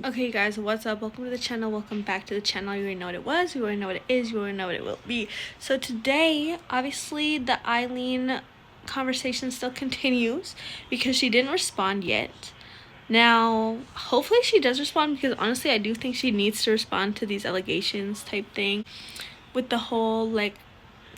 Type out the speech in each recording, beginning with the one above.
Okay guys, what's up? Welcome to the channel. Welcome back to the channel. You already know what it was, you already know what it is, you already know what it will be. So today, obviously the Aileen conversation still continues because she didn't respond yet. Now, hopefully she does respond, because honestly I do think she needs to respond to these allegations type thing, with the whole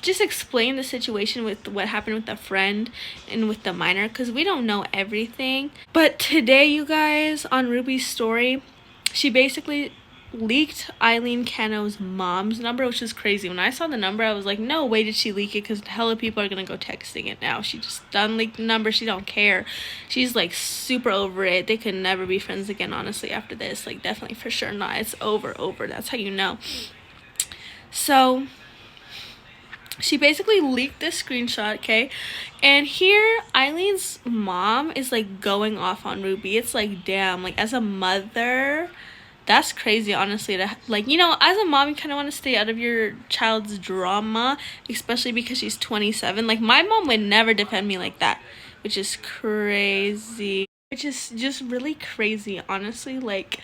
just explain the situation with what happened with the friend and with the minor, because we don't know everything. But today, you guys, on Ruby's story, she basically leaked Aileen Cano's mom's number, which is crazy. When I saw the number, I was like, no way did she leak it, because hella people are gonna go texting it now. She just done leaked the number. She don't care. She's like super over it. They could never be friends again, honestly, after this. Like, definitely for sure not. It's over. That's how you know. So she basically leaked this screenshot, okay? And here, Eileen's mom is like going off on Ruby. It's like, damn, like as a mother, that's crazy, honestly. To, like, you know, as a mom, you kind of want to stay out of your child's drama, especially because she's 27. Like, my mom would never defend me like that, which is crazy. Which is just really crazy, honestly. Like,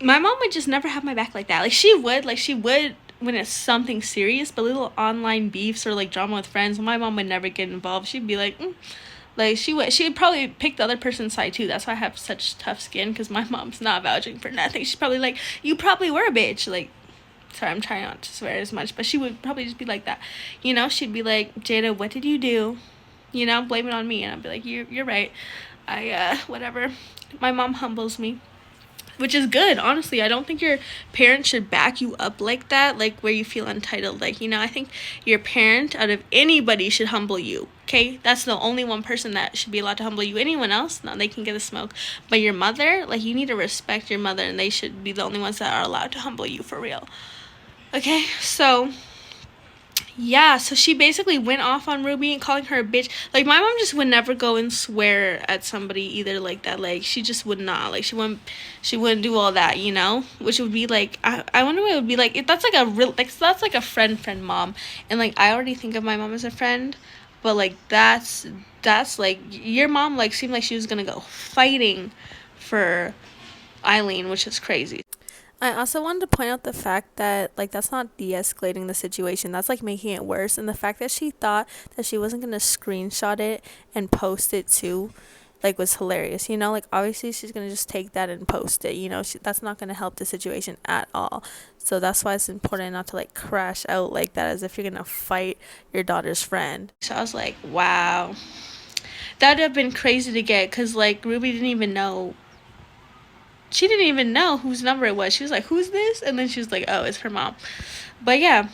my mom would just never have my back like that. Like, she would when it's something serious, but little online beefs or like drama with friends, my mom would never get involved. She'd be like, like she'd probably pick the other person's side too. That's why I have such tough skin, because my mom's not vouching for nothing. She's probably like, you probably were a bitch. Like, sorry, I'm trying not to swear as much, but she would probably just be like that. You know, she'd be like, Jada, what did you do? You know, blame it on me. And I'd be like, you're right. Whatever. My mom humbles me, which is good, honestly. I don't think your parents should back you up like that, like where you feel entitled. Like, you know, I think your parent, out of anybody, should humble you, okay? That's the only one person that should be allowed to humble you. Anyone else, no, they can get the smoke. But your mother, like, you need to respect your mother, and they should be the only ones that are allowed to humble you, for real. Okay, so yeah, so she basically went off on Ruby and calling her a bitch. Like, my mom just would never go and swear at somebody either like that. Like, she just would not. Like, she wouldn't do all that, you know? Which would be like, I wonder what it would be like. If that's like a real, like, that's like a friend mom. And like, I already think of my mom as a friend, but like, that's like, your mom like seemed like she was gonna go fighting for Aileen, which is crazy. I also wanted to point out the fact that, like, that's not de-escalating the situation. That's, like, making it worse. And the fact that she thought that she wasn't going to screenshot it and post it, too, like, was hilarious. You know, like, obviously she's going to just take that and post it. You know, that's not going to help the situation at all. So that's why it's important not to, like, crash out like that, as if you're going to fight your daughter's friend. So I was like, wow. That would have been crazy to get, because, like, Ruby didn't even know. She didn't even know whose number it was. She was like, who's this? And then she was like, oh, it's her mom. But yeah,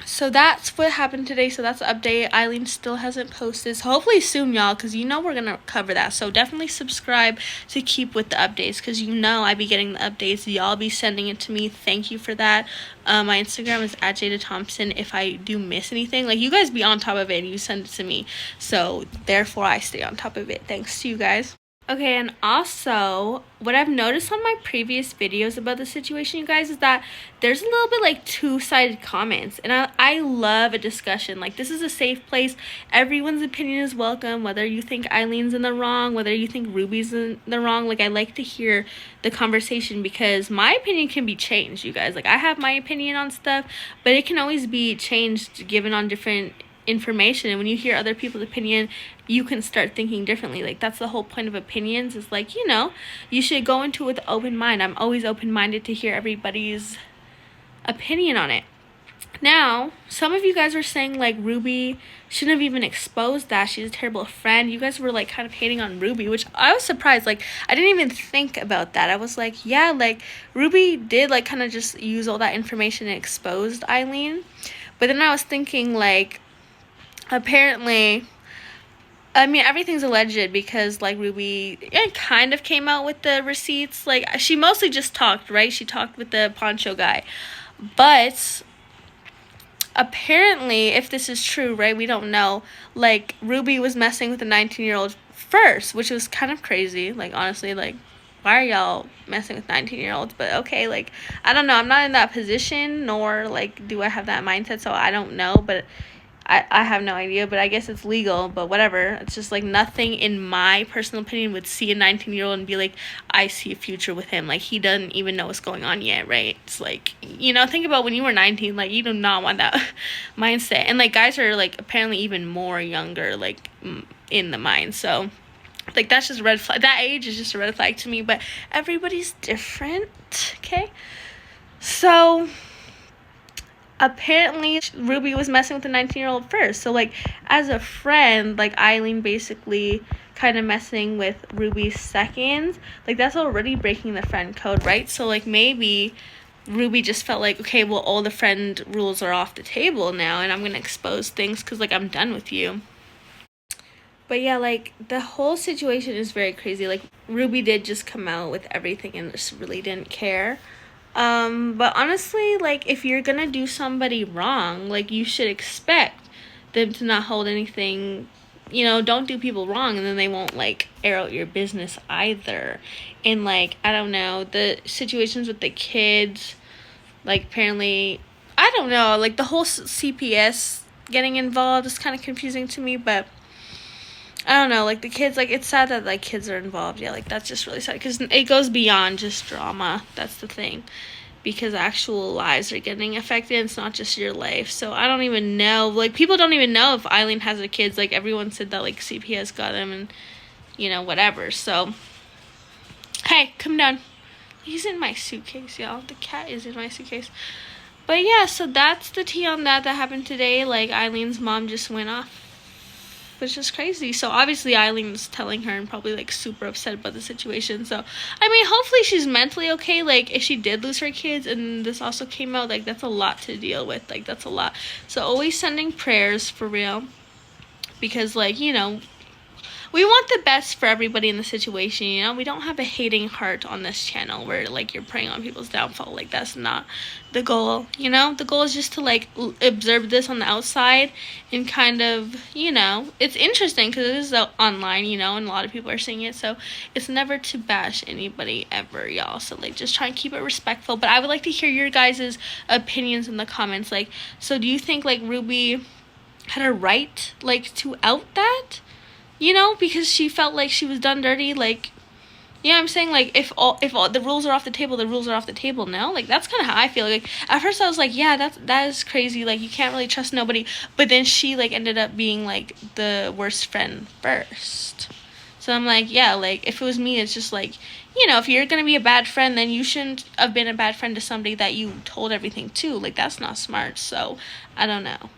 so that's what happened today. So that's the update. Aileen still hasn't posted, so hopefully soon, y'all, because you know we're gonna cover that. So definitely subscribe to keep with the updates, because you know I be getting the updates. Y'all be sending it to me. Thank you for that. My Instagram is @JadaThompson. If I do miss anything, like, you guys be on top of it and you send it to me, so therefore I stay on top of it. Thanks to you guys. Okay, and also, what I've noticed on my previous videos about the situation, you guys, is that there's a little bit, like, two-sided comments. And I love a discussion. Like, this is a safe place. Everyone's opinion is welcome, whether you think Eileen's in the wrong, whether you think Ruby's in the wrong. Like, I like to hear the conversation, because my opinion can be changed, you guys. Like, I have my opinion on stuff, but it can always be changed given on different information. And when you hear other people's opinion, you can start thinking differently. Like, that's the whole point of opinions, is like, you know, you should go into it with an open mind. I'm always open-minded to hear everybody's opinion on it. Now, some of you guys were saying, like, Ruby shouldn't have even exposed that. She's a terrible friend. You guys were, like, kind of hating on Ruby, which I was surprised. Like, I didn't even think about that. I was like, yeah, like, Ruby did, like, kind of just use all that information and exposed Aileen. But then I was thinking, like, apparently, I mean, everything's alleged, because, like, Ruby kind of came out with the receipts. Like, she mostly just talked, right? She talked with the poncho guy. But apparently, if this is true, right, we don't know, like, Ruby was messing with a 19-year-old first, which was kind of crazy. Like, honestly, like, why are y'all messing with 19-year-olds? But okay, like, I don't know. I'm not in that position, nor, like, do I have that mindset, so I don't know. But I have no idea, but I guess it's legal, but whatever. It's just like nothing in my personal opinion would see a 19-year-old and be like, I see a future with him. Like, he doesn't even know what's going on yet, right? It's like, you know, think about when you were 19, like, you do not want that mindset. And like, guys are like apparently even more younger, like, in the mind. So like, that's just a red flag. That age is just a red flag to me, but everybody's different, okay? So apparently Ruby was messing with the 19-year-old first. So like, as a friend, like, Aileen basically kind of messing with Ruby's second, like, that's already breaking the friend code, right? So like, maybe Ruby just felt like, okay, well, all the friend rules are off the table now, and I'm gonna expose things because like, I'm done with you. But yeah, like, the whole situation is very crazy. Like, Ruby did just come out with everything and just really didn't care. But honestly, like, if you're gonna do somebody wrong, like, you should expect them to not hold anything, you know, don't do people wrong, and then they won't, like, air out your business either. And, like, I don't know, the situations with the kids, like, apparently, I don't know, like, the whole CPS getting involved is kind of confusing to me, but I don't know, like, the kids, like, it's sad that, like, kids are involved. Yeah, like, that's just really sad, because it goes beyond just drama. That's the thing, because actual lives are getting affected. It's not just your life. So I don't even know, like, people don't even know if Aileen has a kids. Like, everyone said that, like, CPS got him and, you know, whatever. So, hey, come down. He's in my suitcase, y'all. The cat is in my suitcase. But yeah, so that's the tea on that happened today. Like, Eileen's mom just went off, which is crazy. So obviously Eileen's telling her and probably like super upset about the situation. So I mean, hopefully she's mentally okay. Like, if she did lose her kids and this also came out, like, that's a lot to deal with. Like, that's a lot. So always sending prayers, for real, because, like, you know, we want the best for everybody in the situation, you know? We don't have a hating heart on this channel where, like, you're preying on people's downfall. Like, that's not the goal, you know? The goal is just to, like, observe this on the outside and kind of, you know, it's interesting because it is online, you know, and a lot of people are seeing it, so it's never to bash anybody ever, y'all. So, like, just try and keep it respectful. But I would like to hear your guys' opinions in the comments. Like, so do you think, like, Ruby had a right, like, to out that? You know, because she felt like she was done dirty. Like, you know what I'm saying? Like, if all the rules are off the table, the rules are off the table now. Like, that's kind of how I feel. Like, at first I was like, yeah, that is crazy. Like, you can't really trust nobody. But then she, like, ended up being, like, the worst friend first. So I'm like, yeah, like, if it was me, it's just like, you know, if you're gonna be a bad friend, then you shouldn't have been a bad friend to somebody that you told everything to. Like, that's not smart. So I don't know.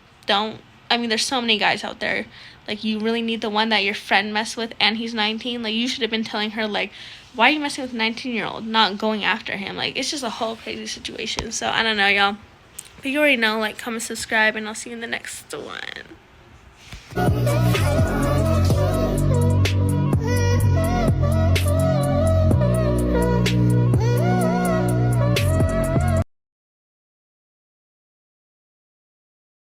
I mean, there's so many guys out there. Like, you really need the one that your friend messed with and he's 19. Like, you should have been telling her, like, why are you messing with a 19-year-old, not going after him? Like, it's just a whole crazy situation. So I don't know, y'all, but you already know. Like, comment, subscribe, and I'll see you in the next one.